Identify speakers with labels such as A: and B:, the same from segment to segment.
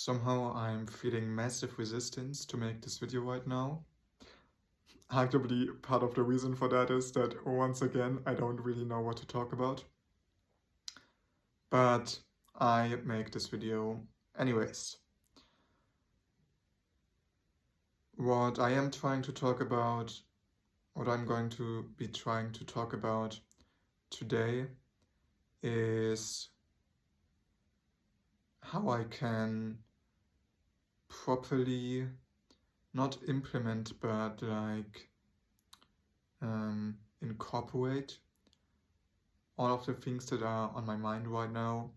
A: Somehow I'm feeling massive resistance to make this video right now. Arguably, part of the reason for that is that once again, I don't really know what to talk about. But I make this video anyways. What I am trying to talk about, what I'm going to be trying to talk about today is how I can properly not implement, but incorporate all of the things that are on my mind right now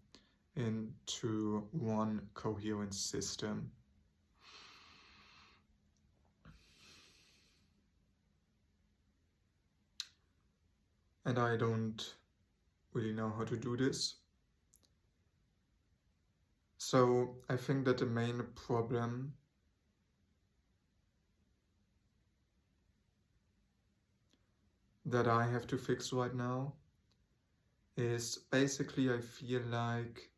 A: into one coherent system. And I don't really know how to do this. So I think that the main problem that I have to fix right now is basically I feel like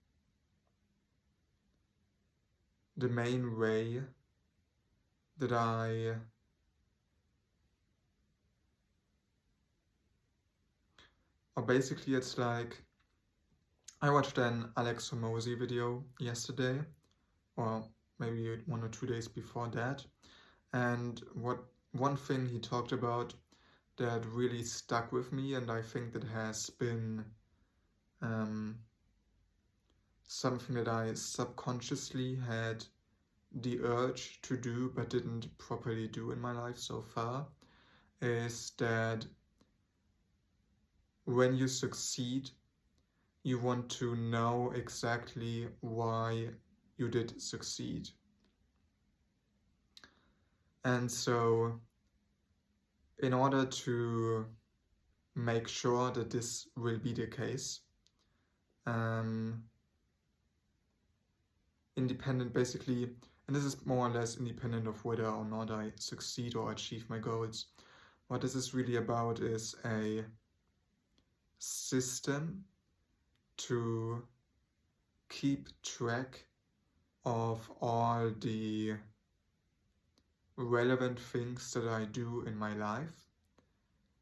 A: the main way that basically it's like I watched an Alex Hormozy video yesterday, or maybe 1 or 2 days before that, and one thing he talked about that really stuck with me, and I think that has been something that I subconsciously had the urge to do but didn't properly do in my life so far, is that when you succeed, you want to know exactly why you did succeed. And so in order to make sure that this will be the case, independent basically, and this is more or less independent of whether or not I succeed or achieve my goals. What this is really about is a system to keep track of all the relevant things that I do in my life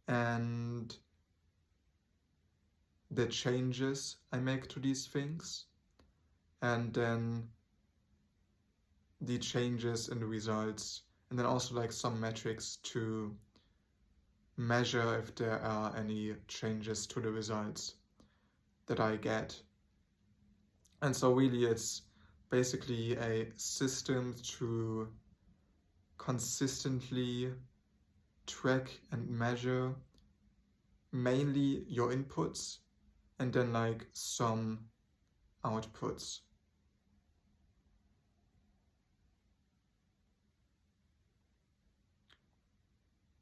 A: and the changes I make to these things, and then the changes and the results, and then also like some metrics to measure if there are any changes to the results that I get. And so really it's basically a system to consistently track and measure mainly your inputs and then like some outputs.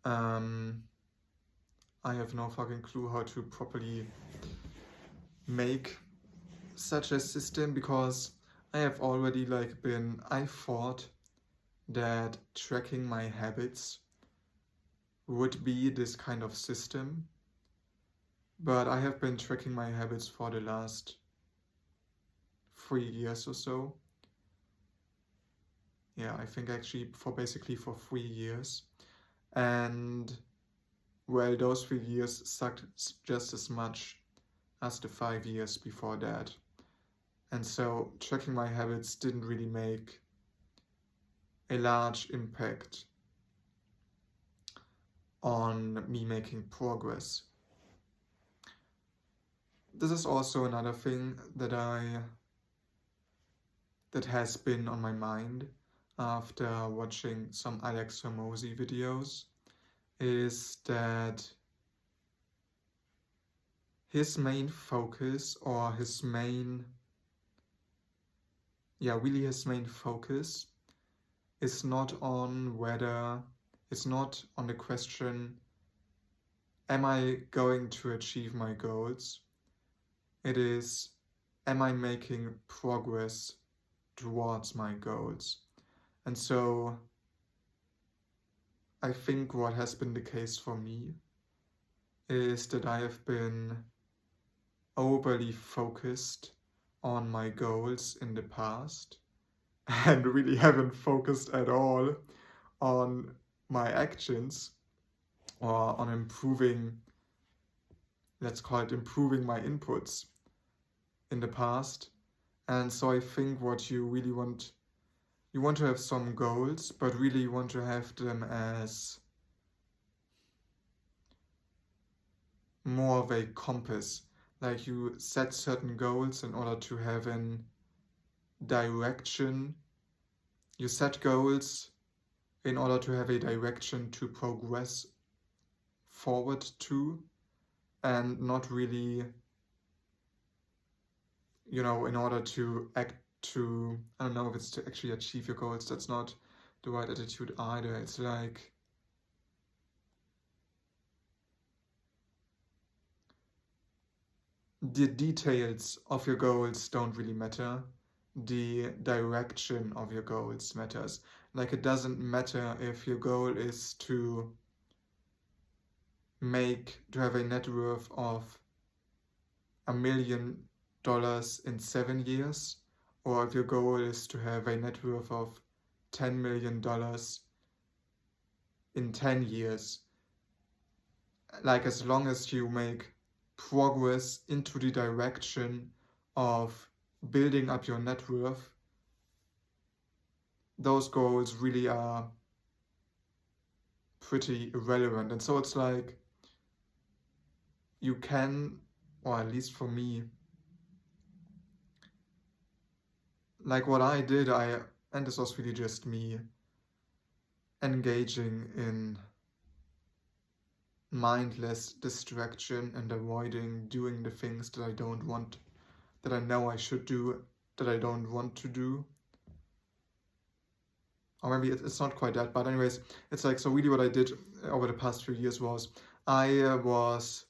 A: I have no fucking clue how to properly make such a system, because I have already I thought that tracking my habits would be this kind of system, but I have been tracking my habits for the last 3 years or so. Yeah, I think actually for 3 years. And well, those 3 years sucked just as much as the 5 years before that. And so tracking my habits didn't really make a large impact on me making progress. This is also another thing that has been on my mind after watching some Alex Hormozy videos, is that his main focus, or his main focus is not on the question, am I going to achieve my goals? It is, am I making progress towards my goals? And so I think what has been the case for me is that I have been overly focused on my goals in the past, and really haven't focused at all on my actions or on improving, let's call it improving my inputs in the past. And so I think what you really want, you want to have some goals, but really you want to have them as more of a compass. Like you set certain goals in order to have an direction. You set goals in order to have a direction to progress forward to, and not really, in order to act to, I don't know if it's to actually achieve your goals. That's not the right attitude either. It's like, the details of your goals don't really matter. The direction of your goals matters. Like, it doesn't matter if your goal is to have a net worth of $1 million in 7 years, or if your goal is to have a net worth of $10 million in 10 years. Like, as long as you make progress into the direction of building up your net worth, those goals really are pretty irrelevant. And so it's like, you can, or at least for me, like what I did, and this was really just me engaging in mindless distraction and avoiding doing the things that I don't want, that I know I should do, that I don't want to do. Or maybe it's not quite that, but anyways, it's like, so really what I did over the past few years was, I was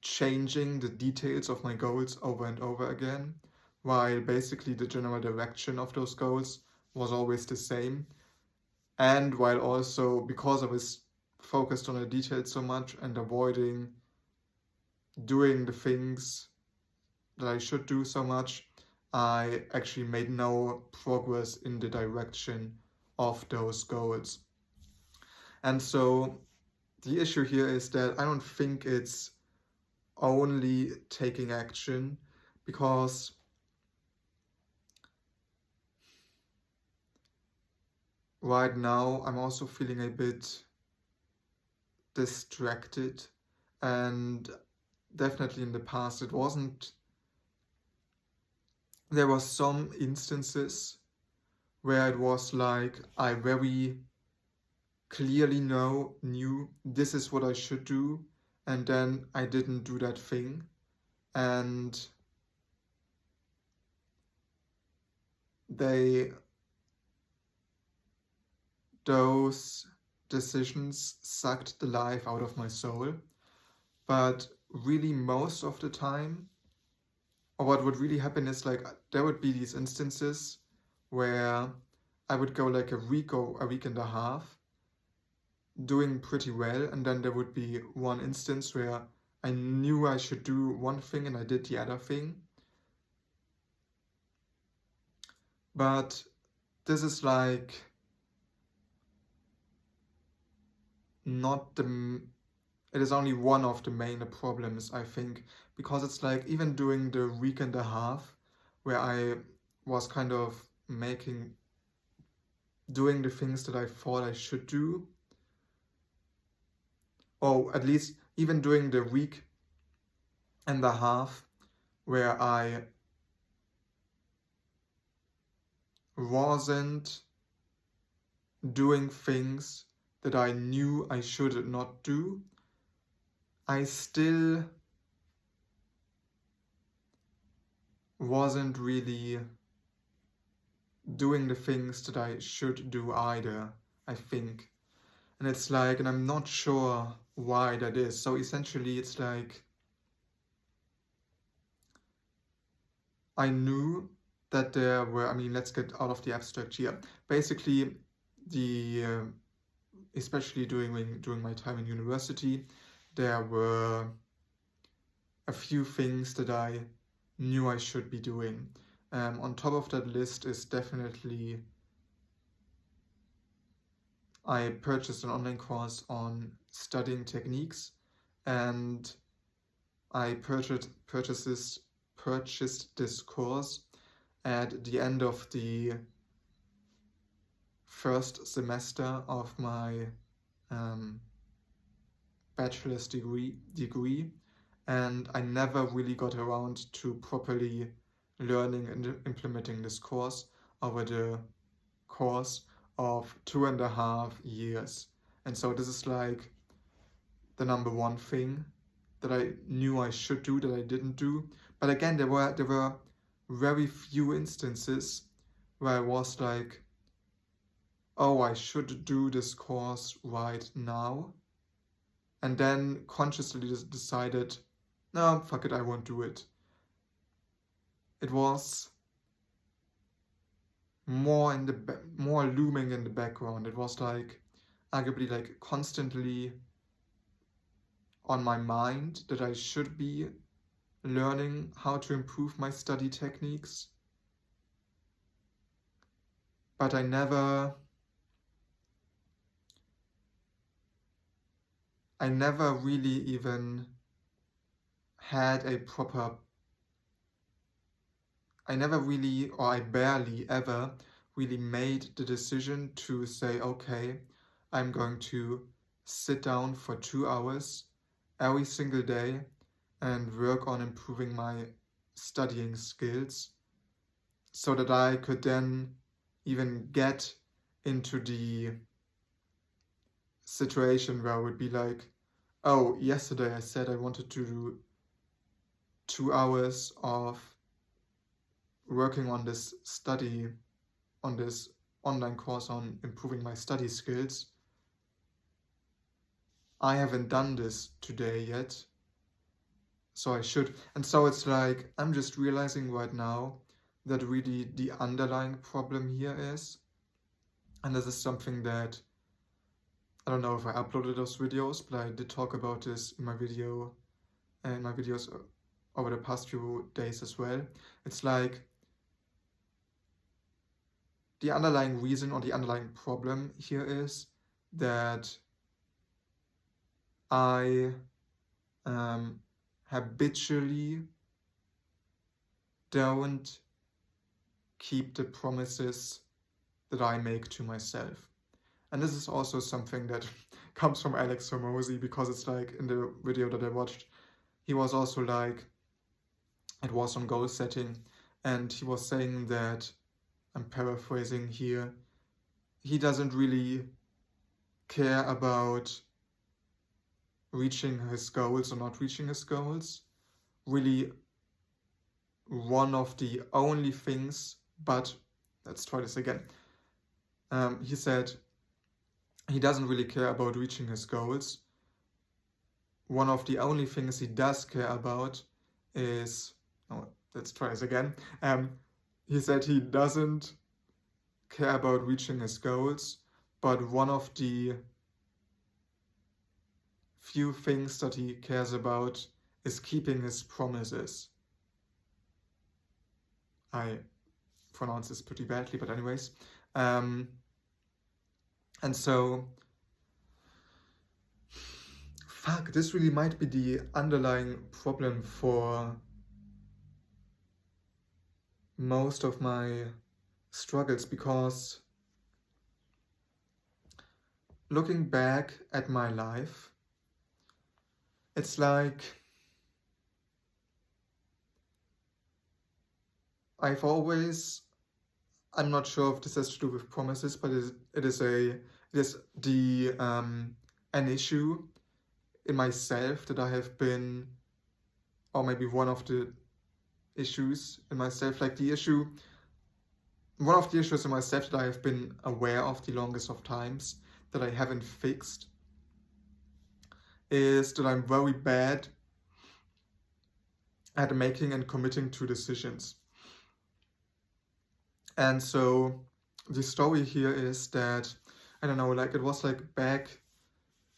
A: changing the details of my goals over and over again, while basically the general direction of those goals was always the same. And while also, because I was focused on the details so much and avoiding doing the things that I should do so much, I actually made no progress in the direction of those goals. And so the issue here is that I don't think it's only taking action, because right now I'm also feeling a bit distracted, and definitely in the past it wasn't. There were some instances where it was like I very clearly knew this is what I should do, and then I didn't do that thing, and those decisions sucked the life out of my soul. But really most of the time, or what would really happen is, like, there would be these instances where I would go like a week or a week and a half doing pretty well, and then there would be one instance where I knew I should do one thing and I did the other thing. But this is like not it is only one of the main problems, I think, because it's like, even during the week and a half where I was kind of doing the things that I thought I should do, or at least even during the week and a half where I wasn't doing things that I knew I should not do, I still wasn't really doing the things that I should do either, I think. And it's like, and I'm not sure why that is. So essentially it's like, I knew that there were, let's get out of the abstract here. Basically, especially during my time in university, there were a few things that I knew I should be doing. On top of that list is definitely I purchased an online course on studying techniques, and I purchased this course at the end of the first semester of my bachelor's degree, and I never really got around to properly learning and implementing this course over the course of 2.5 years. And so this is like the number one thing that I knew I should do that I didn't do. But again, there were very few instances where I was like, oh, I should do this course right now, and then consciously decided, no, fuck it, I won't do it. It was more looming in the background. It was like arguably like constantly on my mind that I should be learning how to improve my study techniques, but I never really even had a proper, I barely ever really made the decision to say, okay, I'm going to sit down for 2 hours every single day and work on improving my studying skills so that I could then even get into the situation where I would be like, oh, yesterday I said I wanted to do 2 hours of working on this online course on improving my study skills. I haven't done this today yet, so I should. And so it's like, I'm just realizing right now that really the underlying problem here is, and this is something that, I don't know if I uploaded those videos, but I did talk about this in my videos over the past few days as well. It's like, the underlying reason or the underlying problem here is that I habitually don't keep the promises that I make to myself. And this is also something that comes from Alex Hormozy, because it's like in the video that I watched, he was also like, it was on goal setting, and he was saying that, I'm paraphrasing here, he doesn't really care about reaching his goals or not reaching his goals. Really, one of the only things, but let's try this again. He said he doesn't really care about reaching his goals. One of the only things he does care about is, let's try this again. He said he doesn't care about reaching his goals, but one of the few things that he cares about is keeping his promises. I pronounce this pretty badly, but anyways. And so, fuck, this really might be the underlying problem for most of my struggles, because looking back at my life, it's like I'm not sure if this has to do with promises, but it is an issue in myself that I have been, or maybe one of the issues in myself, like one of the issues in myself that I have been aware of the longest of times that I haven't fixed, is that I'm very bad at making and committing to decisions. And so the story here is that, I don't know, like it was like back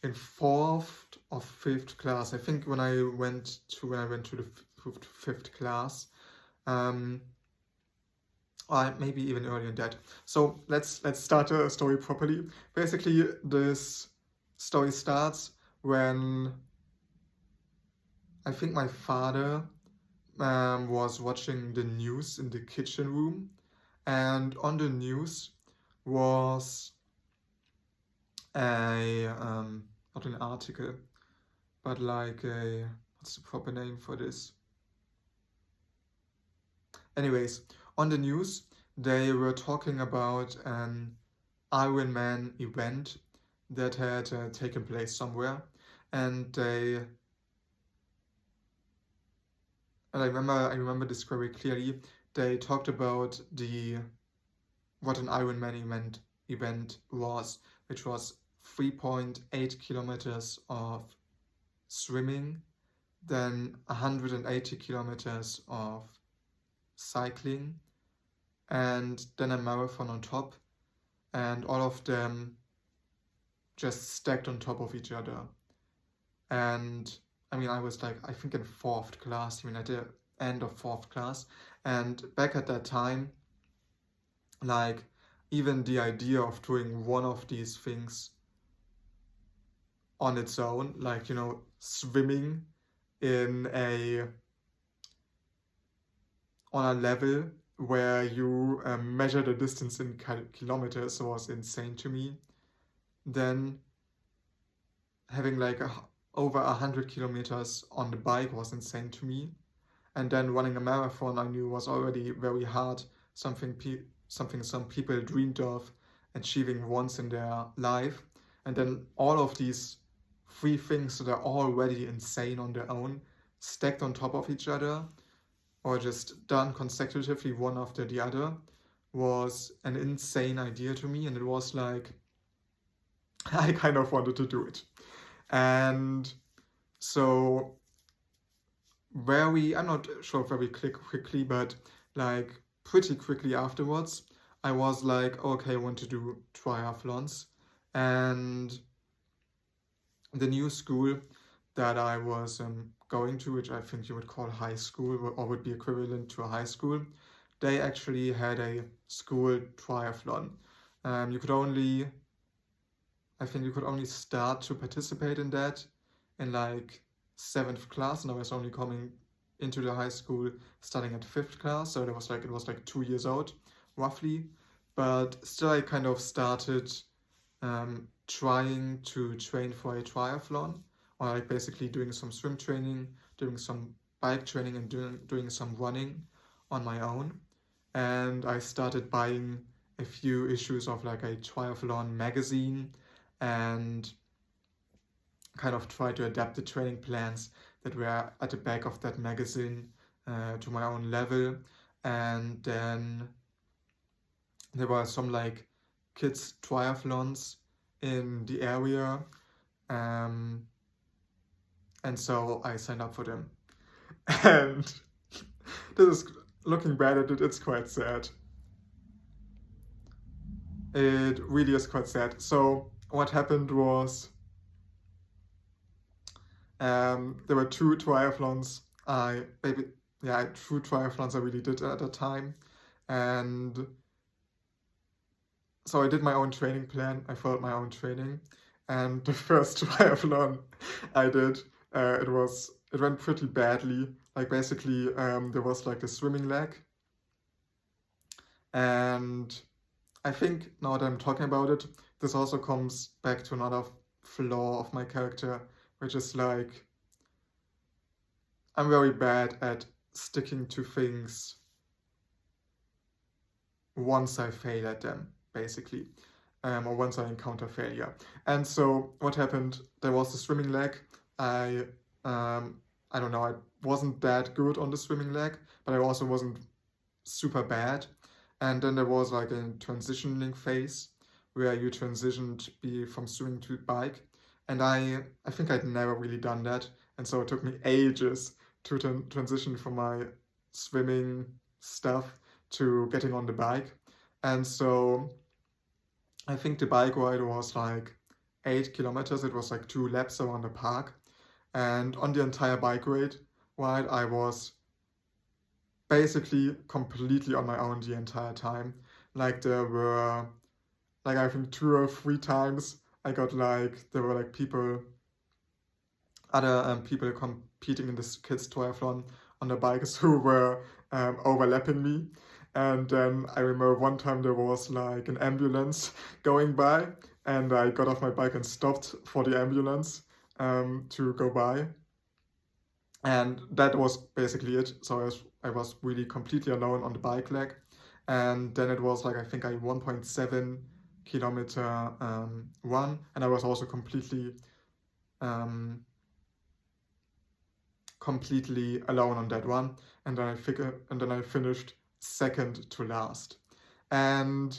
A: in 4th or 5th class, I think when I went to the 5th class, or maybe even earlier than that. So let's start the story properly. Basically, this story starts when I think my father was watching the news in the kitchen room, and on the news was a not an article, but like a, what's the proper name for this? Anyways, on the news they were talking about an Ironman event that had taken place somewhere, and I remember this very clearly. They talked about the what an Ironman event was, which was 3.8 kilometers of swimming, then 180 kilometers of cycling, and then a marathon on top, and all of them just stacked on top of each other. And I mean, I was like, I think in fourth class, I mean, at the end of fourth class. And back at that time, like, even the idea of doing one of these things on its own, like, you know, swimming in on a level where you measure the distance in kilometers was insane to me. Then having like over 100 kilometers on the bike was insane to me. And then running a marathon I knew was already very hard, something some people dreamed of achieving once in their life. And then all of these three things that are already insane on their own, stacked on top of each other, or just done consecutively one after the other, was an insane idea to me. And it was like, I kind of wanted to do it. And so I'm not sure very quickly, but like pretty quickly afterwards, I was like, okay, I want to do triathlons. And the new school that I was going to, which I think you would call high school or would be equivalent to a high school, they actually had a school triathlon. You could only, I think you could only start to participate in that in like 7th class, and I was only coming into the high school starting at 5th class, so it was like 2 years out roughly. But still, I kind of started trying to train for a triathlon, or like basically doing some swim training, doing some bike training, and doing some running on my own. And I started buying a few issues of like a triathlon magazine, and kind of try to adapt the training plans that were at the back of that magazine to my own level. And then there were some like kids triathlons in the area, and so I signed up for them. And this is, looking back at it, it's quite sad. It really is quite sad. So what happened was, there were two triathlons two triathlons I really did at the time. And so I did my own training plan, I followed my own training, and the first triathlon I did, it went pretty badly. Like basically, there was like a swimming leg, and I think now that I'm talking about it, this also comes back to another flaw of my character, which is like, I'm very bad at sticking to things once I fail at them, basically, or once I encounter failure. And so what happened, there was a swimming leg. I don't know, I wasn't that good on the swimming leg, but I also wasn't super bad. And then there was like a transitioning phase where you transitioned from swimming to bike. And I think I'd never really done that. And so it took me ages to transition from my swimming stuff to getting on the bike. And so I think the bike ride was like 8 kilometers. It was like 2 laps around the park. And on the entire bike ride, I was basically completely on my own the entire time. Like there were, like I think 2 or 3 times I got like, there were like other people competing in this kids triathlon on the bikes who were overlapping me. And then I remember one time there was like an ambulance going by, and I got off my bike and stopped for the ambulance to go by. And that was basically it. So I was really completely alone on the bike leg. And then it was like, I think I 1.7 kilometer run, and I was also um, completely alone on that one. And then I finished second to last. And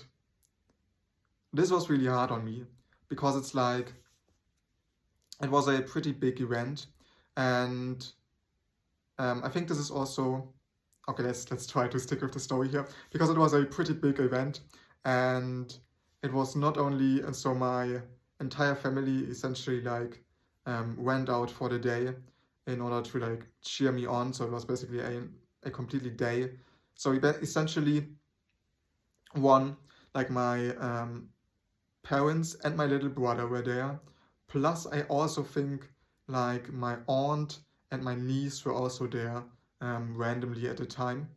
A: this was really hard on me because it's like, it was a pretty big event. And I think this is also, okay, let's try to stick with the story here, because it was a pretty big event, and it was not only, and so my entire family essentially like went out for the day in order to like cheer me on. So it was basically a completely day. So essentially one, like my parents and my little brother were there. Plus I also think like my aunt and my niece were also there randomly at the time,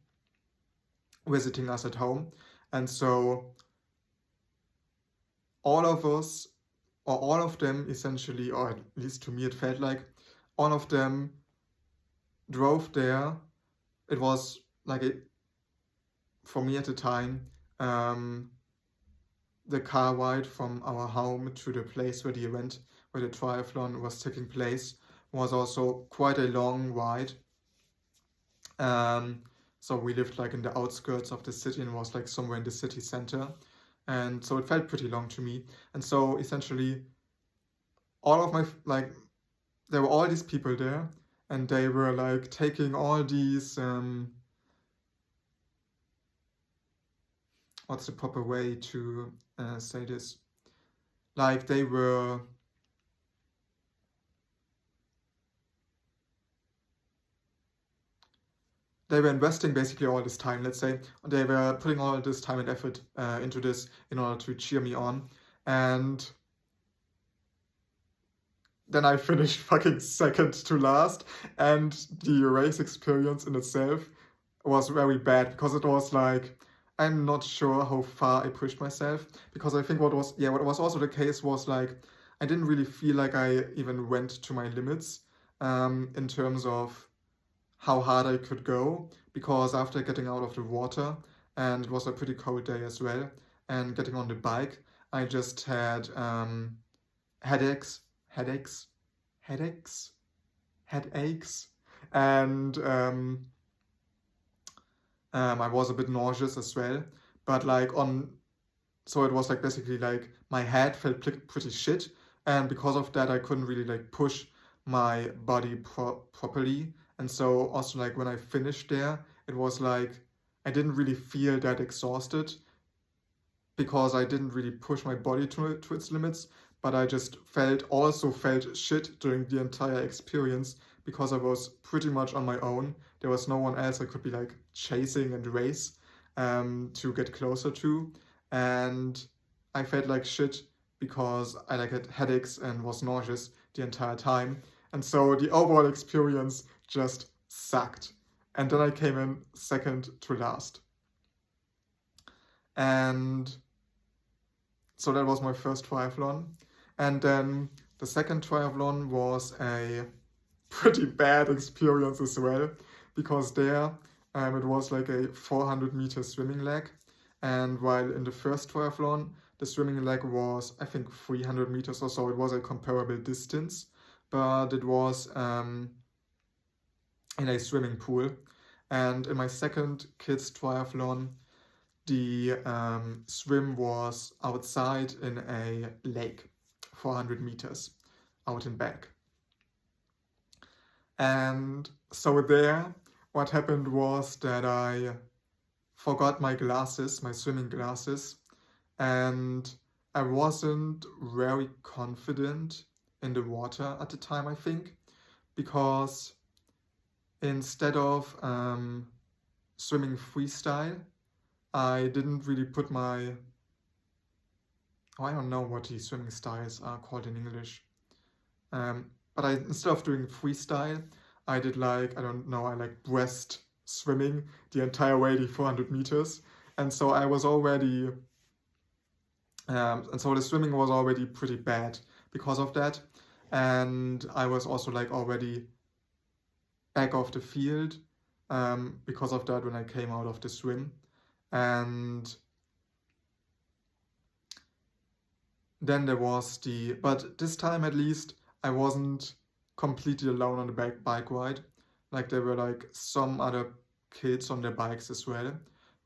A: visiting us at home. And so all of us, or all of them essentially, or at least to me it felt like, all of them drove there. It was like, for me at the time, the car ride from our home to the place where the triathlon was taking place, was also quite a long ride. So we lived like in the outskirts of the city and was like somewhere in the city center. And so it felt pretty long to me. And so essentially all of my, like, there were all these people there, and they were like taking all these, what's the proper way to say this? Like they were investing basically all this time, let's say. They were putting all this time and effort into this in order to cheer me on. And then I finished fucking second to last. And the race experience in itself was very bad, because it was like, I'm not sure how far I pushed myself. Because I think what was also the case was like, I didn't really feel like I even went to my limits in terms of how hard I could go, because after getting out of the water, and it was a pretty cold day as well, and getting on the bike, I just had headaches, and I was a bit nauseous as well. But like so it was like basically like my head felt pretty shit, and because of that I couldn't really like push my body properly. And so also like when I finished there, it was like I didn't really feel that exhausted, because I didn't really push my body to its limits, but I just also felt shit during the entire experience, because I was pretty much on my own. There was no one else I could be like chasing and race to get closer to. And I felt like shit because I like had headaches and was nauseous the entire time. And so the overall experience just sucked. And then I came in second to last. And so that was my first triathlon. And then the second triathlon was a pretty bad experience as well, because there it was like a 400-meter swimming leg. And while in the first triathlon, the swimming leg was, I think, 300 meters or so. It was a comparable distance, but it was in a swimming pool. And in my second kids triathlon, the swim was outside in a lake, 400 meters out and back. And so there, what happened was that I forgot my glasses, my swimming glasses, and I wasn't very confident in the water at the time, I think, because instead of swimming freestyle. I didn't really put my, I don't know what these swimming styles are called in English. But instead of doing freestyle, I did like, I don't know, I like breast swimming the entire way, the 400 meters. And so I was already, and so the swimming was already pretty bad because of that. And I was also like already back off the field because of that when I came out of the swim. And then there was but this time at least, I wasn't completely alone on the bike ride. Like there were like some other kids on their bikes as well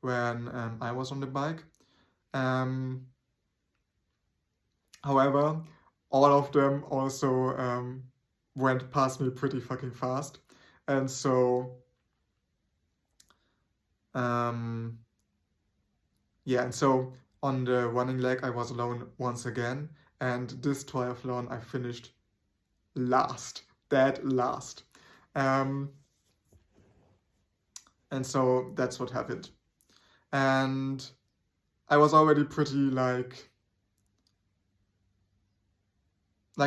A: when I was on the bike. However, all of them also went past me pretty fucking fast. And so, yeah, and so on the running leg, I was alone once again. And this triathlon, I finished last, dead last. And so that's what happened. And I was already pretty like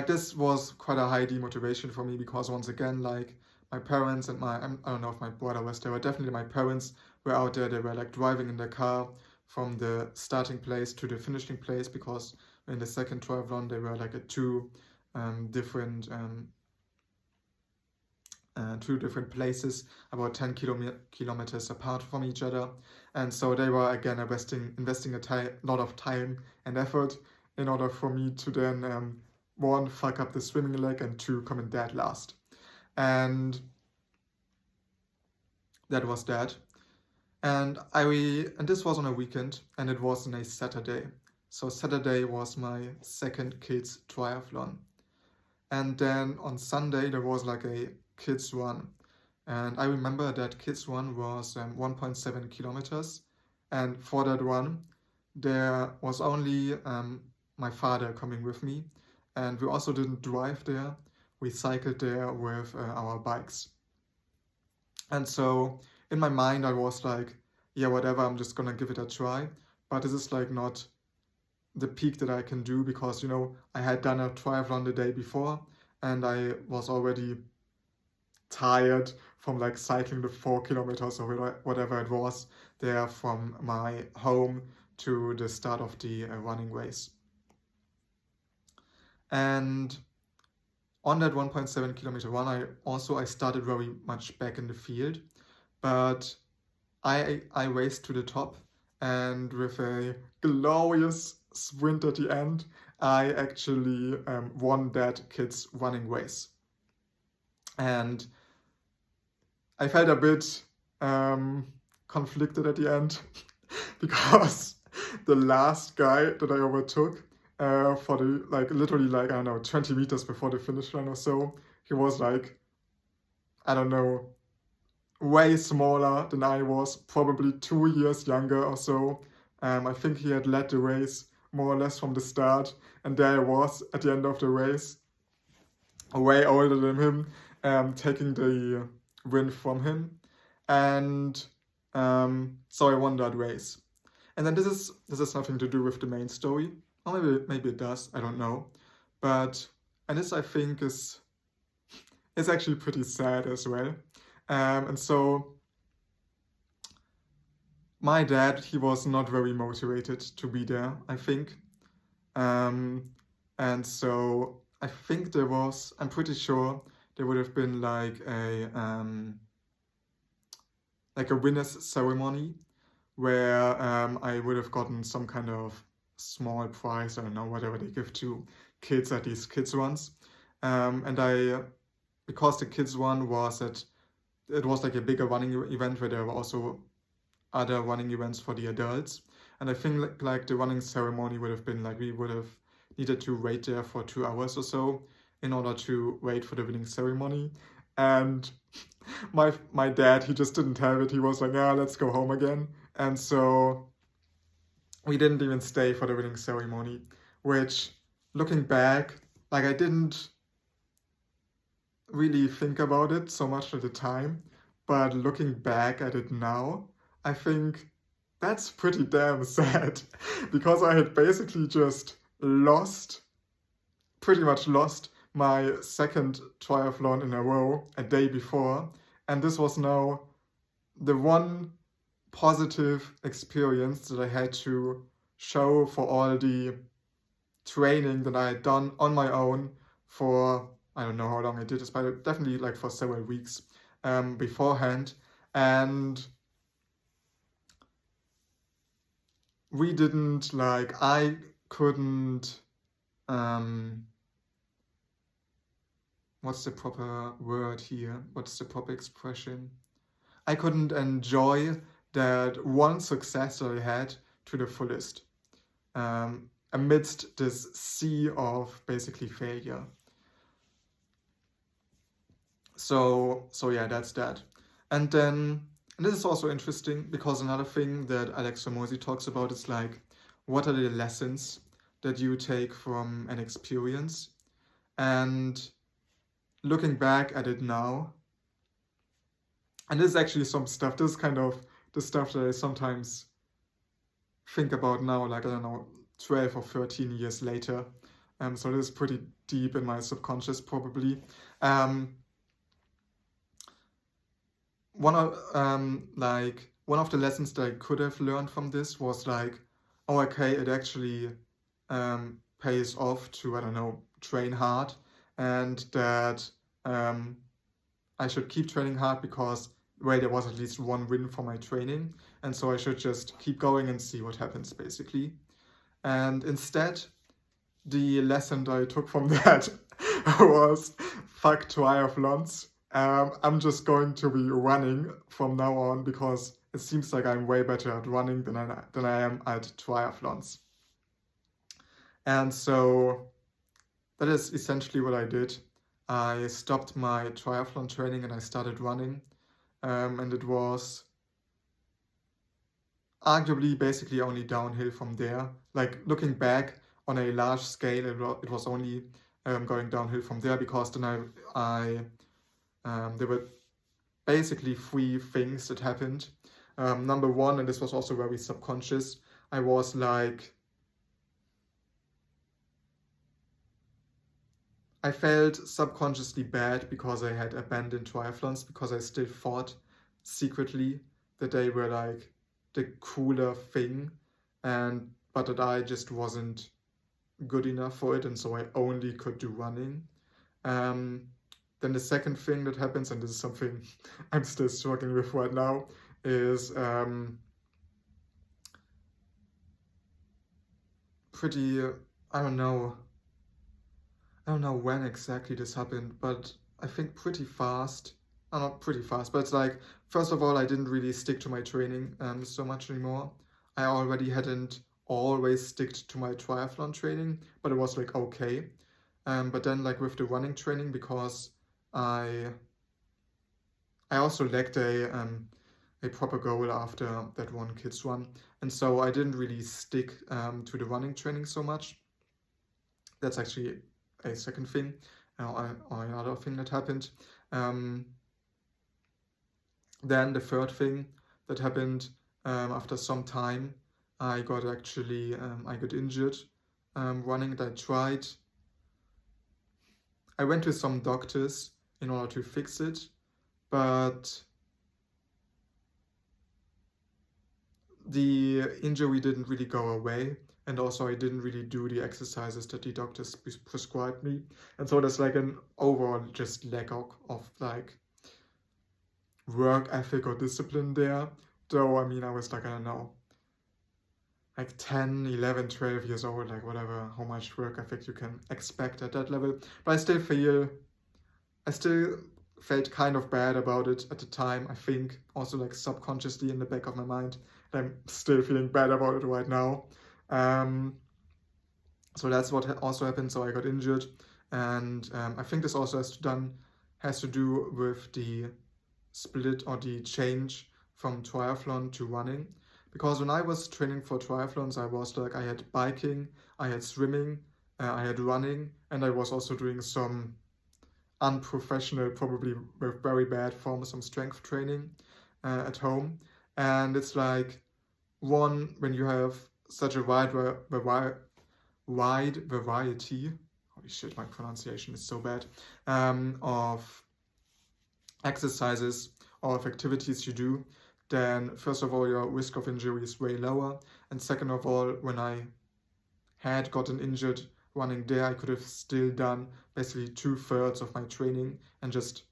A: this was quite a high demotivation for me because once again, like my parents and I don't know if my brother was there, but definitely my parents were out there. They were like driving in the car from the starting place to the finishing place because in the second triathlon they were like at two different places, about 10 kilometers apart from each other. And so they were again investing a lot of time and effort in order for me to then one, fuck up the swimming leg, and two, come in dead last. And that was that. And this was on a weekend, and it was on a Saturday. So Saturday was my second kids triathlon. And then on Sunday there was like a kids run. And I remember that kids run was 1.7 kilometers. And for that run, there was only my father coming with me. And we also didn't drive there. We cycled there with our bikes. And so in my mind, I was like, yeah, whatever, I'm just gonna give it a try. But this is like not the peak that I can do because, you know, I had done a triathlon the day before and I was already tired from like cycling the 4 kilometers or whatever it was there from my home to the start of the running race. And on that 1.7 kilometer run, I started very much back in the field, but I raced to the top, and with a glorious sprint at the end, I actually won that kids running race. And I felt a bit conflicted at the end because the last guy that I overtook for the literally I don't know 20 meters before the finish line or so, he was like, I don't know, way smaller than I was, probably 2 years younger or so. I think he had led the race more or less from the start, and there I was at the end of the race, way older than him, taking the win from him. And so I won that race. And then this is nothing to do with the main story. Or maybe it does, I don't know. And this I think is actually pretty sad as well. And so my dad, he was not very motivated to be there, I think. And so I think I'm pretty sure there would have been like a winner's ceremony where I would have gotten some kind of small prize, I don't know, whatever they give to kids at these kids runs. Because the kids one it was like a bigger running event where there were also other running events for the adults. And I think like the running ceremony would have been like, we would have needed to wait there for 2 hours or so in order to wait for the winning ceremony. And my dad, he just didn't have it. He was like, yeah, let's go home again. And so we didn't even stay for the winning ceremony, which, looking back, like I didn't really think about it so much at the time, but looking back at it now, I think that's pretty damn sad because I had basically just pretty much lost my second triathlon in a row a day before. And this was now the one positive experience that I had to show for all the training that I had done on my own for, I don't know how long I did this, but definitely like for several weeks beforehand. And we didn't like, I couldn't, what's the proper word here? What's the proper expression? I couldn't enjoy that one success that I had to the fullest amidst this sea of basically failure. So yeah, that's that. And this is also interesting because another thing that Alex Ramosi talks about is like, what are the lessons that you take from an experience? And looking back at it now, and this is actually some stuff, this is kind of the stuff that I sometimes think about now, like, I don't know, 12 or 13 years later. So this is pretty deep in my subconscious, probably. One of the lessons that I could have learned from this was like, oh, okay, it actually pays off to, I don't know, train hard, and that I should keep training hard because, well, there was at least one win for my training, and so I should just keep going and see what happens, basically. And instead, the lesson that I took from that was, fuck triathlons. I'm just going to be running from now on because it seems like I'm way better at running than I am at triathlons. And so that is essentially what I did. I stopped my triathlon training and I started running. And it was arguably basically only downhill from there. Like, looking back on a large scale, it was only going downhill from there, because then there were basically three things that happened. Number one, and this was also very subconscious, I was like, I felt subconsciously bad because I had abandoned triathlons, because I still thought secretly that they were like the cooler thing, but that I just wasn't good enough for it, and so I only could do running. Then the second thing that happens, and this is something I'm still struggling with right now, is pretty, I don't know when exactly this happened, but I think pretty fast. Not pretty fast, but it's like, first of all, I didn't really stick to my training so much anymore. I already hadn't always sticked to my triathlon training, but it was like okay. But then like with the running training, because I also lacked a proper goal after that one kids run, and so I didn't really stick to the running training so much. That's actually a second thing, or another thing that happened. Then the third thing that happened, after some time, I got injured running, and I went to some doctors in order to fix it, but the injury didn't really go away, and also I didn't really do the exercises that the doctors prescribed me, and so there's like an overall just lack of like work ethic or discipline there. Though, I mean, I was like, I don't know, like 10, 11, 12 years old, like whatever, how much work ethic you can expect at that level. But I still felt kind of bad about it at the time, I think, also like subconsciously in the back of my mind. And I'm still feeling bad about it right now. So that's what also happened. So I got injured, and I think this also has to do with the split or the change from triathlon to running, because when I was training for triathlons, I was like, I had biking, I had swimming, I had running, and I was also doing some unprofessional, probably with very bad form, some strength training at home. And it's like, one, when you have such a wide variety, holy shit, my pronunciation is so bad, of exercises or of activities you do, then first of all, your risk of injury is way lower. And second of all, when I had gotten injured running there, I could have still done basically 2/3 of my training and just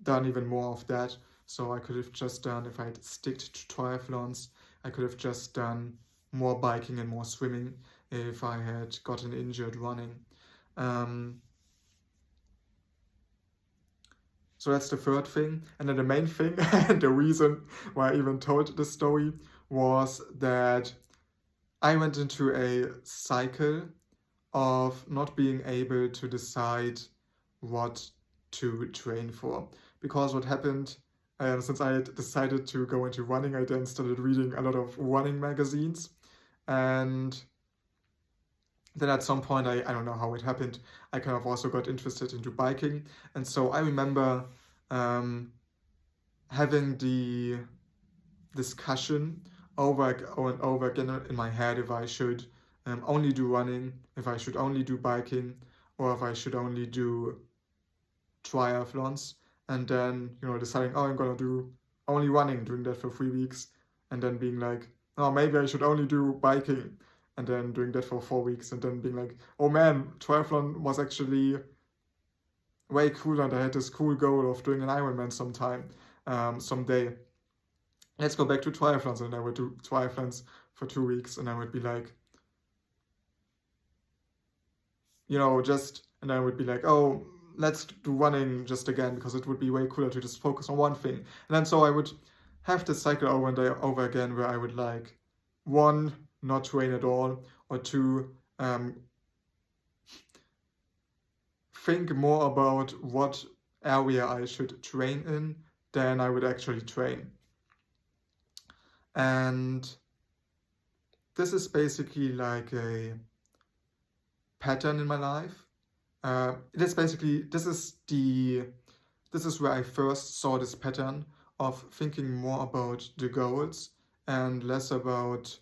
A: done even more of that. So I could have just done, if I had sticked to triathlons, I could have just done more biking and more swimming if I had gotten injured running. So that's the third thing. And then the main thing, and the reason why I even told this story, was that I went into a cycle of not being able to decide what to train for. Because what happened, since I had decided to go into running, I then started reading a lot of running magazines. And then at some point, I don't know how it happened, I kind of also got interested into biking. And so I remember having the discussion over and over again in my head if I should only do running, if I should only do biking, or if I should only do triathlons. And then, deciding, oh, I'm gonna do only running, doing that for 3 weeks, and then being like, oh, maybe I should only do biking, and then doing that for 4 weeks, and then being like, oh man, triathlon was actually way cooler, and I had this cool goal of doing an Ironman someday. Let's go back to triathlons. And I would do triathlons for 2 weeks, and I would be like, and I would be like, oh, let's do running just again, because it would be way cooler to just focus on one thing. And then so I would have this cycle over and over again, where I would like, 1, not train at all, or 2, think more about what area I should train in than I would actually train. And this is basically like a pattern in my life. This is where I first saw this pattern of thinking more about the goals and less about,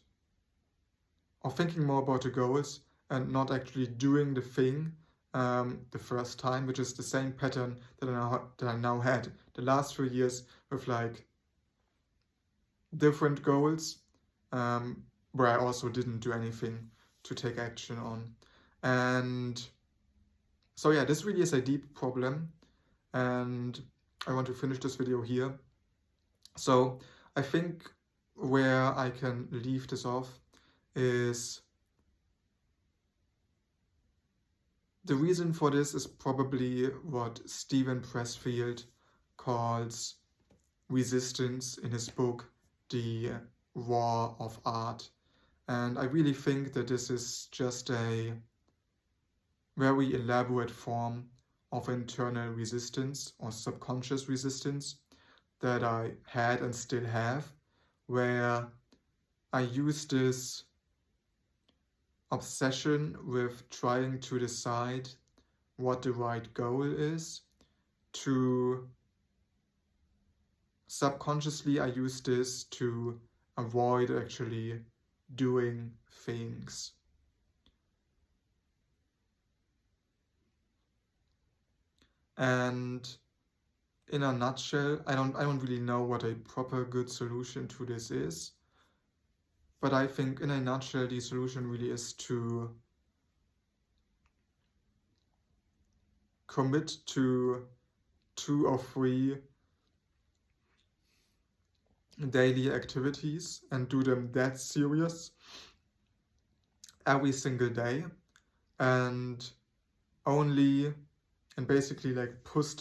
A: or thinking more about the goals and not actually doing the thing the first time, which is the same pattern that I now had the last 3 years with like different goals, where I also didn't do anything to take action on. And so yeah, this really is a deep problem, and I want to finish this video here. So I think where I can leave this off is, the reason for this is probably what Steven Pressfield calls resistance in his book, The War of Art. And I really think that this is just a very elaborate form of internal resistance or subconscious resistance that I had and still have, where I use this obsession with trying to decide what the right goal is to subconsciously, I use this to avoid actually doing things. And in a nutshell, I don't really know what a proper good solution to this is, but I think in a nutshell, the solution really is to commit to 2 or 3 daily activities and do them that serious every single day, and basically like push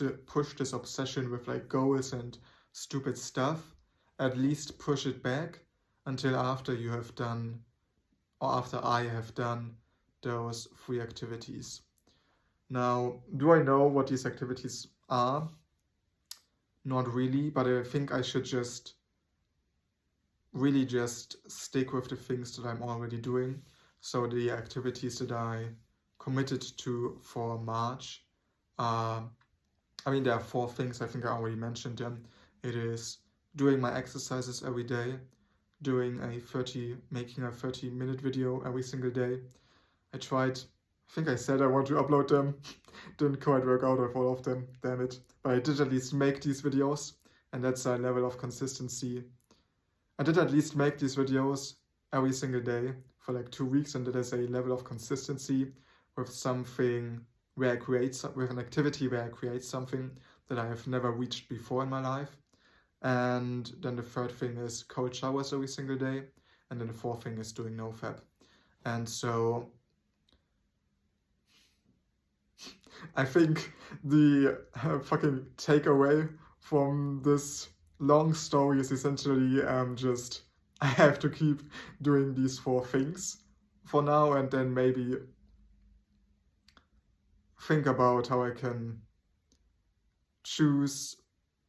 A: this obsession with like goals and stupid stuff, at least push it back until after you have done, or after I have done, those 3 activities. Now, do I know what these activities are? Not really, but I think I should just stick with the things that I'm already doing. So the activities that I committed to for March are, there are 4 things. I think I already mentioned them. It is doing my exercises every day, making a 30-minute video every single day. I think I said I want to upload them, didn't quite work out with all of them, damn it. But I did at least make these videos, and that's a level of consistency. I did at least make these videos every single day for like 2 weeks, and that is a level of consistency with something where I create, with an activity where I create something that I have never reached before in my life. And then the third thing is cold showers every single day. And then the fourth thing is doing nofap. And so I think the fucking takeaway from this long story is essentially just I have to keep doing these 4 things for now, and then maybe think about how I can choose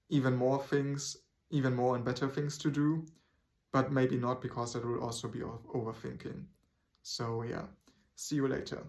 A: even more things, even more and better things to do, but maybe not, because that will also be overthinking. So yeah, see you later.